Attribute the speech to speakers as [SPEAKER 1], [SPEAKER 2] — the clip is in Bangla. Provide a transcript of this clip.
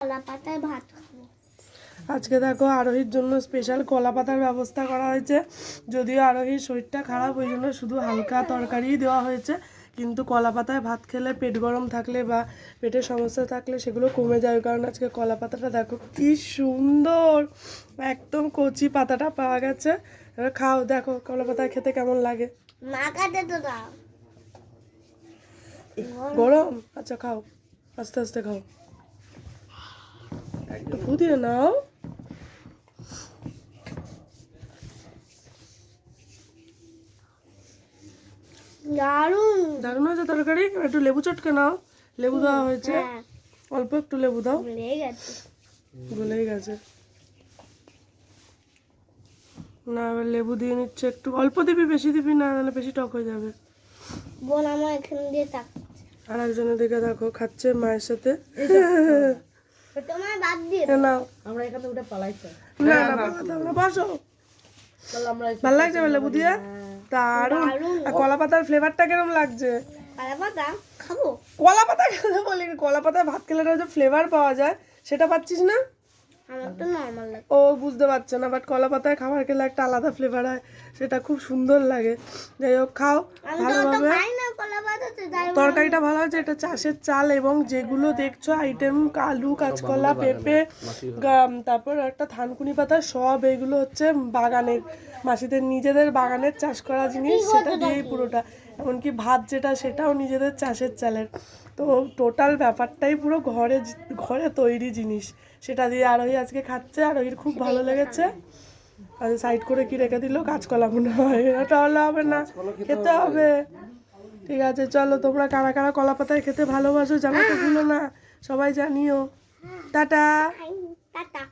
[SPEAKER 1] কলা পাতায় ভাত খাবো।
[SPEAKER 2] আজকে দেখো আরোহীর জন্য স্পেশাল কলা পাতার ব্যবস্থা করা হয়েছে। যদিও আরোহীর শরীরটা খারাপ, ওই জন্য শুধু হালকা তরকারিই দেওয়া হয়েছে, কিন্তু কলা পাতায় ভাত খেলে পেট গরম থাকলে বা পেটের সমস্যা থাকলে সেগুলো কমে যায়। কারণ আজকে কলা পাতাটা দেখো কি সুন্দর, একদম কচি পাতাটা পাওয়া গেছে। এবার খাও, দেখো কলা পাতায় খেতে কেমন লাগে।
[SPEAKER 1] মা কাটে তো দাও।
[SPEAKER 2] গরম? আচ্ছা খাও, আস্তে আস্তে খাও, একটু ফু দিয়ে নাও।
[SPEAKER 1] দারুণ।
[SPEAKER 2] দারুণ হয়েছে তরকারি। একটু লেবু চটকে নাও, লেবু দেওয়া হয়েছে,
[SPEAKER 1] হ্যাঁ,
[SPEAKER 2] অল্প একটু লেবু দাও।
[SPEAKER 1] লেগে গেছে।
[SPEAKER 2] গলেই গেছে না, এবার লেবু দিয়ে নিচ্ছে, একটু অল্প দিবি, বেশি দিবি না, নাহলে বেশি টক হয়ে যাবে।
[SPEAKER 1] বোন আমার এখানে দিয়ে তাক।
[SPEAKER 2] আর একজনের দিকে দেখো খাচ্ছে মায়ের সাথে।
[SPEAKER 1] তোমার বাদ দিয়ে
[SPEAKER 2] নাও,
[SPEAKER 3] আমরা এখানে উঠে পালাইছি।
[SPEAKER 2] না না পালাতে হবে না, বসো। ভালো লাগছে লেবু দিয়ে? দারুণ। আর কলা পাতার ফ্লেভারটা কিরম লাগছে?
[SPEAKER 1] কলা পাতা খাবো।
[SPEAKER 2] কলা পাতা খেতে বলি, কলা পাতায় ভাত খেলে যে ফ্লেভার পাওয়া যায় সেটা পাচ্ছিস না?
[SPEAKER 1] আমার তো নর্মাল লাগে।
[SPEAKER 2] ও বুঝতে পারছে না, বাট কলা পাতায় খাবার খেলে একটা আলাদা ফ্লেভার হয়, সেটা খুব সুন্দর লাগে। যাই হোক খাও
[SPEAKER 1] আমি তো অত
[SPEAKER 2] ভালোভাবে।
[SPEAKER 1] খাই না কলা পাতাতে, তাই
[SPEAKER 2] তরকারিটা ভালো হয়েছে, এটা চাষের চাল এবং যেগুলো দেখছো আইটেম, আলু, কাঁচকলা, পেঁপে, তারপর একটা থানকুনি পাতা, সব এগুলো হচ্ছে বাগানের, মাসিদের নিজেদের বাগানের চাষ করা জিনিস, সেটা দিয়েই পুরোটা। এমনকি ভাত যেটা, সেটাও নিজেদের চাষের চালের। তো টোটাল ব্যাপারটাই পুরো ঘরে ঘরে তৈরি জিনিস, সেটা দিয়ে আরোহী আজকে খাচ্ছে। আরোহীর খুব ভালো লেগেছে। আর সাইড করে কি রেখে দিল, কাঁচকলা মনে হয়। এটা হলে হবে না, খেতে হবে। ঠিক আছে, চলো তোমরা কারা কারা কলা পাতায় খেতে ভালোবাসো জানাতে ভুলো না, সবাই জানিও। টাটা।
[SPEAKER 1] টাটা।